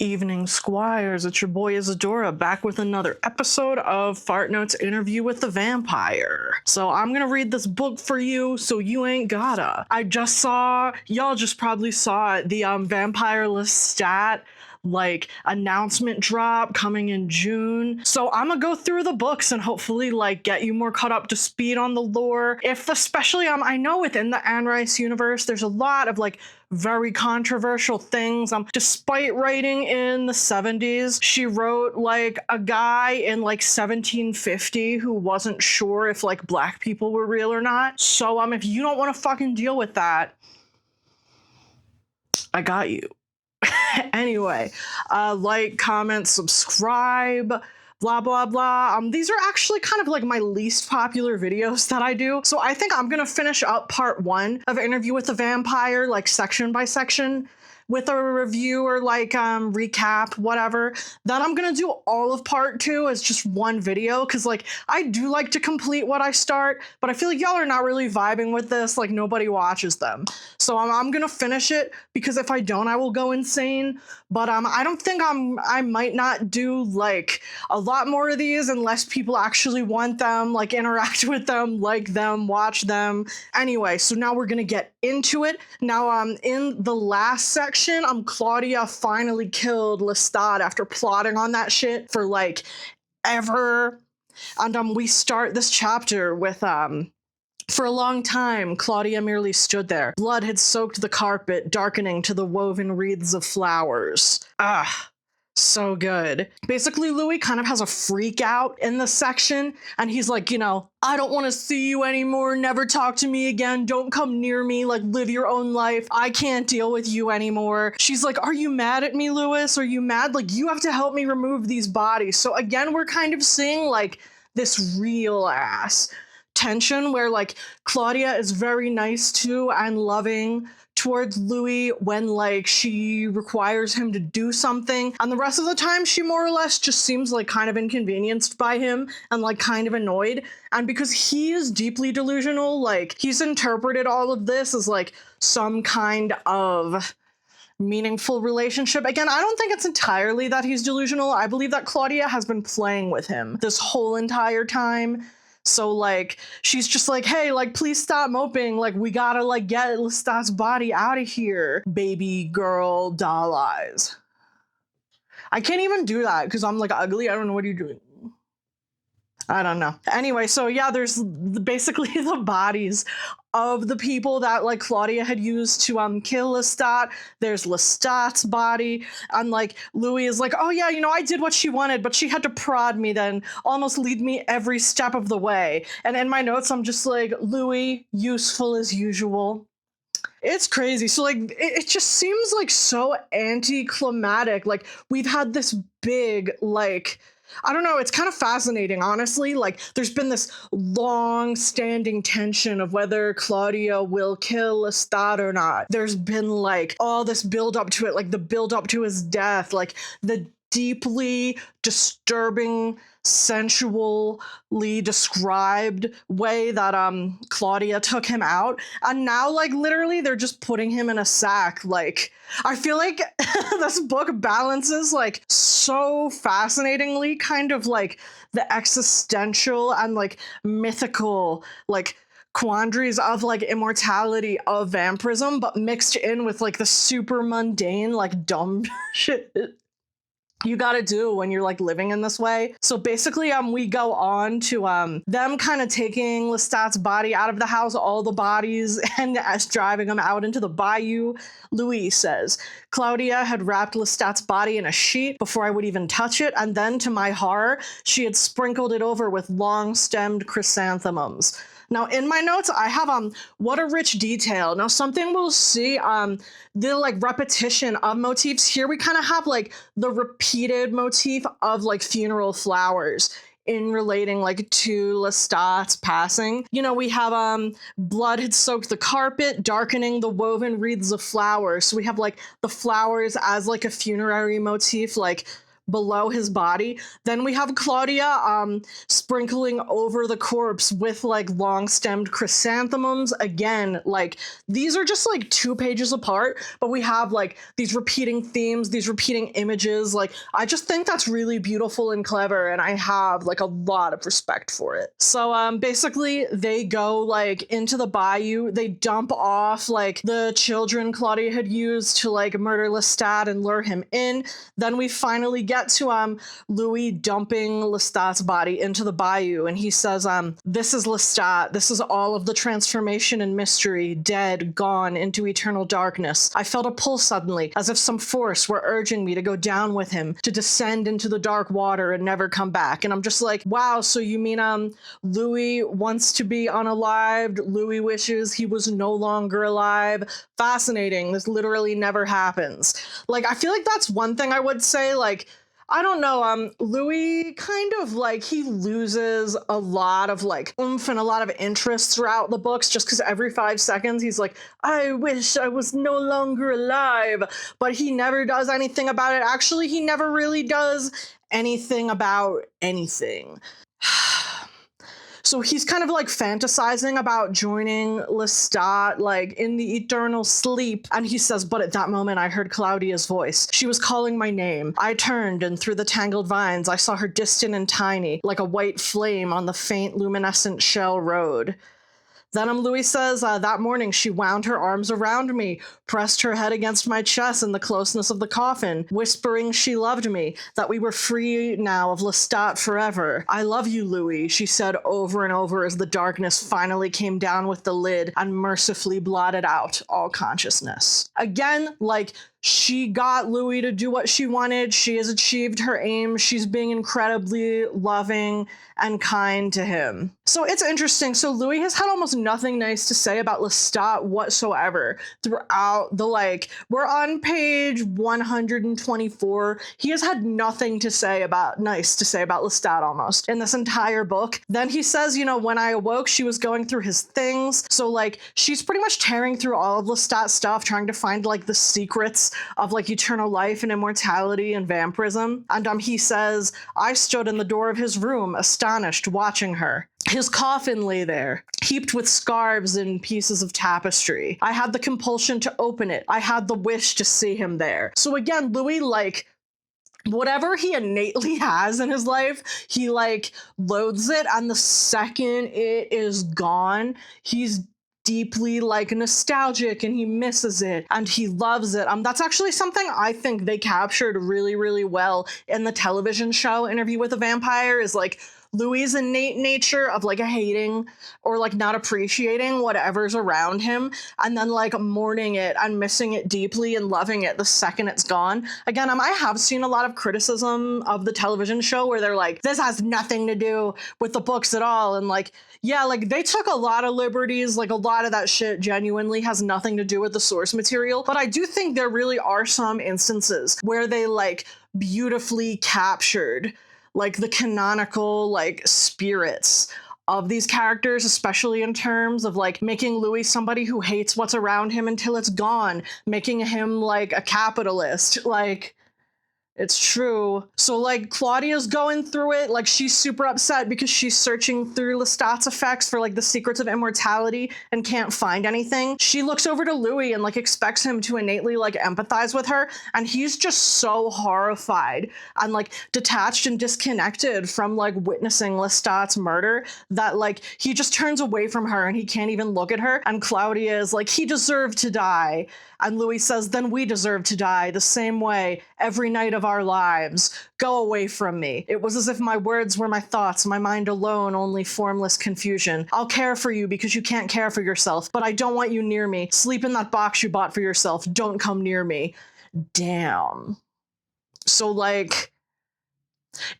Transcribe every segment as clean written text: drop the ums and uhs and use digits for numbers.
Evening Squires, it's your boy Isadora back with another episode of Fart Notes Interview with the Vampire. So I'm gonna read this book for you so you ain't gotta. I just saw, y'all just probably saw it, the Vampire Lestat announcement drop coming in June. So I'm gonna go through the books and hopefully get you more caught up to speed on the lore. If especially I know within the Anne Rice universe there's a lot of very controversial things. Despite writing in the 70s, she wrote a guy in 1750 who wasn't sure if black people were real or not. So if you don't want to fucking deal with that, I got you. Anyway, comment, subscribe, blah blah blah. These are actually kind of my least popular videos that I do, so I think I'm gonna finish up part 1 of Interview with the Vampire section by section with a review or recap, whatever. Then I'm gonna do all of part 2 as just one video, because I do like to complete what I start, but I feel y'all are not really vibing with this. Nobody watches them, so I'm gonna finish it, because if I don't I will go insane. But I don't think I might not do a lot more of these unless people actually want them, interact with them, like them, watch them. Anyway, so now we're gonna get into it. Now in the last section, Claudia finally killed Lestat after plotting on that shit for ever. And we start this chapter with for a long time, Claudia merely stood there. Blood had soaked the carpet, darkening to the woven wreaths of flowers. Ah, so good. Basically, Louis kind of has a freak out in this section, and he's like, I don't want to see you anymore, never talk to me again, don't come near me, live your own life, I can't deal with you anymore. She's like, are you mad at me, Louis? Are you mad? You have to help me remove these bodies. So again, we're kind of seeing this real ass tension where Claudia is very nice to and loving towards Louis when she requires him to do something, and the rest of the time she more or less just seems kind of inconvenienced by him and kind of annoyed. And because he is deeply delusional, he's interpreted all of this as some kind of meaningful relationship. Again, I don't think it's entirely that he's delusional. I believe that Claudia has been playing with him this whole entire time. So she's just hey, please stop moping, we gotta get Lestat's body out of here, baby girl doll eyes. I can't even do that because I'm ugly. I don't know what you're doing. I don't know. Anyway, so yeah, there's basically the bodies of the people that Claudia had used to kill Lestat. There's Lestat's body, and Louis is oh yeah, I did what she wanted, but she had to prod me then, almost lead me every step of the way. And in my notes I'm just Louis, useful as usual. It's crazy. So it just seems so anticlimactic. We've had this big I don't know, it's kind of fascinating, honestly. There's been this long-standing tension of whether Claudia will kill Lestat or not. There's been all this build-up to it, the build-up to his death, the deeply disturbing, sensually described way that Claudia took him out, and now literally they're just putting him in a sack. I feel this book balances so fascinatingly kind of the existential and mythical quandaries of immortality of vampirism, but mixed in with the super mundane dumb shit you gotta do when you're living in this way. So basically we go on to them kind of taking Lestat's body out of the house, all the bodies, and as driving them out into the bayou. Louis says, Claudia had wrapped Lestat's body in a sheet before I would even touch it, and then to my horror she had sprinkled it over with long-stemmed chrysanthemums. Now in my notes I have what a rich detail. Now something we'll see, the repetition of motifs. Here we kind of have the repeated motif of funeral flowers in relating to Lestat's passing. We have blood had soaked the carpet, darkening the woven wreaths of flowers. So we have the flowers as a funerary motif, below his body. Then we have Claudia sprinkling over the corpse with like long stemmed chrysanthemums. Again, like these are just like 2 pages apart, but we have like these repeating themes, these repeating images. Like I just think that's really beautiful and clever, and I have like a lot of respect for it. So basically they go like into the bayou, they dump off like the children Claudia had used to like murder Lestat and lure him in. Then we finally get to Louis dumping Lestat's body into the bayou, and he says, this is Lestat. This is all of the transformation and mystery, dead, gone into eternal darkness. I felt a pull suddenly, as if some force were urging me to go down with him, to descend into the dark water and never come back. And I'm just like, wow, so you mean Louis wants to be unalived? Louis wishes he was no longer alive? Fascinating. This literally never happens. Like, I feel like that's one thing I would say, like, I don't know, Louis kind of like, he loses a lot of like oomph and a lot of interest throughout the books, just because every 5 seconds he's like, I wish I was no longer alive, but he never does anything about it. Actually, he never really does anything about anything. So he's kind of like fantasizing about joining Lestat, like in the eternal sleep. And he says, but at that moment I heard Claudia's voice. She was calling my name. I turned, and through the tangled vines I saw her distant and tiny, like a white flame on the faint luminescent shell road. Then Louis says, that morning she wound her arms around me, pressed her head against my chest in the closeness of the coffin, whispering she loved me, that we were free now of Lestat forever. I love you, Louis, she said over and over as the darkness finally came down with the lid and mercifully blotted out all consciousness. Again, like, she got Louis to do what she wanted. She has achieved her aim. She's being incredibly loving and kind to him. So it's interesting. So Louis has had almost nothing nice to say about Lestat whatsoever throughout the, like, we're on page 124. He has had nothing to say about, nice to say about Lestat almost in this entire book. Then he says, you know, when I awoke, she was going through his things. So like, she's pretty much tearing through all of Lestat's stuff, trying to find like the secrets of like eternal life and immortality and vampirism. And he says, I stood in the door of his room, astonished, watching her. His coffin lay there, heaped with scarves and pieces of tapestry. I had the compulsion to open it. I had the wish to see him there. So again, Louis, like, whatever he innately has in his life, he like loathes it, and the second it is gone, he's deeply like nostalgic and he misses it and he loves it. That's actually something I think they captured really, really well in the television show Interview with a Vampire, is like Louis' innate nature of like hating or like not appreciating whatever's around him, and then like mourning it and missing it deeply and loving it the second it's gone. Again, I have seen a lot of criticism of the television show where they're like, this has nothing to do with the books at all. And like, yeah, like they took a lot of liberties, like a lot of that shit genuinely has nothing to do with the source material. But I do think there really are some instances where they like beautifully captured like the canonical like spirits of these characters, especially in terms of like making Louis somebody who hates what's around him until it's gone, making him like a capitalist. Like, it's true. So like Claudia's going through it, like she's super upset because she's searching through Lestat's effects for like the secrets of immortality and can't find anything. She looks over to Louis and like expects him to innately like empathize with her, and he's just so horrified and like detached and disconnected from like witnessing Lestat's murder that like he just turns away from her and he can't even look at her. And Claudia is like, he deserved to die. And Louis says, then we deserve to die the same way every night of our lives. Go away from me. It was as if my words were my thoughts, my mind alone, only formless confusion. I'll care for you because you can't care for yourself, but I don't want you near me. Sleep in that box you bought for yourself. Don't come near me. Damn. So like,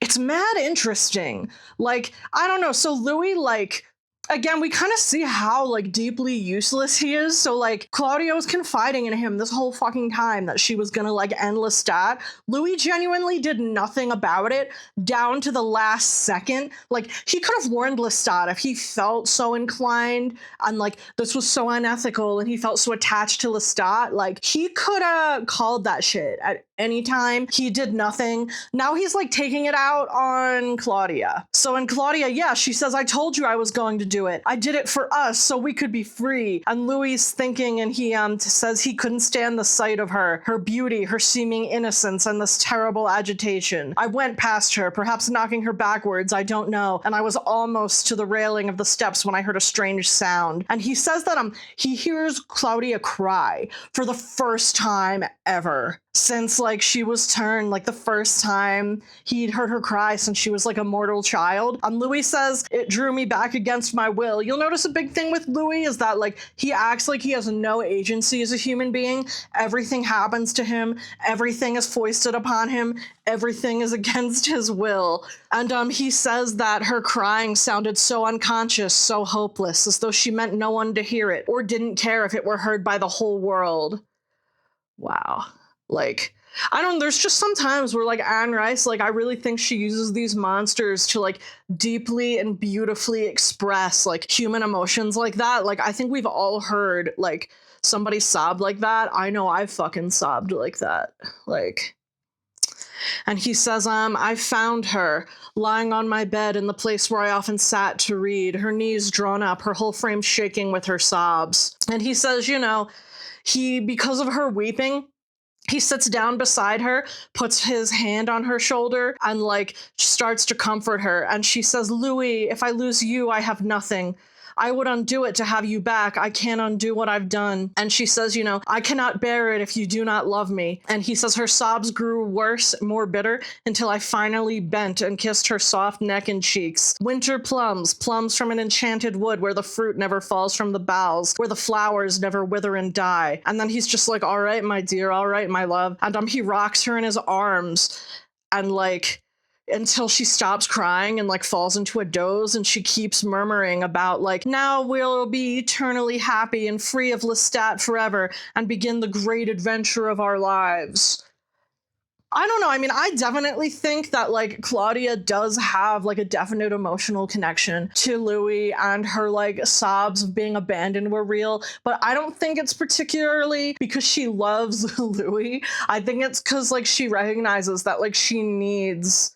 it's mad interesting. Like, I don't know. So Louis, like, again, we kind of see how like deeply useless he is. So like Claudia was confiding in him this whole fucking time that she was gonna like end Lestat. Louis genuinely did nothing about it down to the last second. Like he could have warned Lestat if he felt so inclined and like this was so unethical and he felt so attached to Lestat. Like he could have called that shit at anytime he did nothing. Now he's like taking it out on Claudia. So in Claudia, yeah, she says, I told you I was going to do it. I did it for us so we could be free. And Louis is thinking, and he says he couldn't stand the sight of her beauty, her seeming innocence, and this terrible agitation. I went past her, perhaps knocking her backwards, I don't know, and I was almost to the railing of the steps when I heard a strange sound. And he says that he hears Claudia cry for the first time ever since like she was turned, like the first time he'd heard her cry since she was like a mortal child. Louis says, it drew me back against my will. You'll notice a big thing with Louis is that like he acts like he has no agency as a human being. Everything happens to him. Everything is foisted upon him. Everything is against his will. And he says that her crying sounded so unconscious, so hopeless, as though she meant no one to hear it or didn't care if it were heard by the whole world. Wow. Like, I don't, there's just some times where like Anne Rice, like I really think she uses these monsters to like deeply and beautifully express like human emotions like that. Like I think we've all heard like somebody sobbed like that. I know I fucking sobbed like that. Like, and he says, I found her lying on my bed in the place where I often sat to read, her knees drawn up, her whole frame shaking with her sobs. And he says, you know, because of her weeping, he sits down beside her, puts his hand on her shoulder, and like starts to comfort her. And she says, Louis, if I lose you, I have nothing. I would undo it to have you back. I can't undo what I've done. And she says, you know, I cannot bear it if you do not love me. And he says her sobs grew worse, more bitter, until I finally bent and kissed her soft neck and cheeks. Winter plums, plums from an enchanted wood where the fruit never falls from the boughs, where the flowers never wither and die. And then he's just like, all right, my dear, all right, my love. And he rocks her in his arms and like, until she stops crying and like falls into a doze, and she keeps murmuring about like, now we'll be eternally happy and free of Lestat forever and begin the great adventure of our lives. I don't know. I mean, I definitely think that like Claudia does have like a definite emotional connection to Louis, and her like sobs of being abandoned were real, but I don't think it's particularly because she loves Louis. I think it's because like she recognizes that like she needs,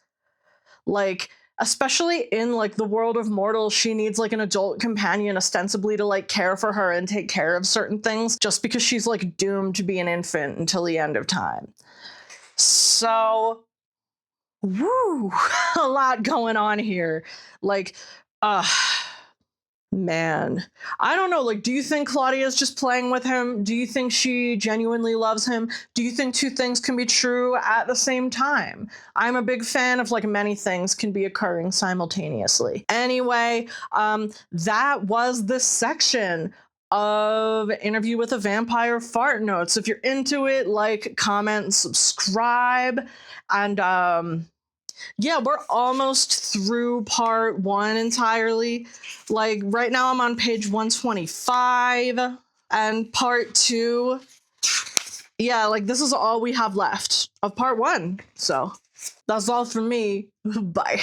like, especially in like the world of mortals, she needs like an adult companion ostensibly to like care for her and take care of certain things, just because she's like doomed to be an infant until the end of time. So, woo, a lot going on here. Like, man, I don't know. Like, do you think Claudia's just playing with him? Do you think she genuinely loves him? Do you think two things can be true at the same time? I'm a big fan of like many things can be occurring simultaneously. Anyway, that was this section of Interview with a Vampire Fart Notes. If you're into it, like, comment, subscribe, and yeah, we're almost through part 1 entirely. Like right now I'm on page 125, and part 2, yeah, like this is all we have left of part 1. So that's all from me. Bye.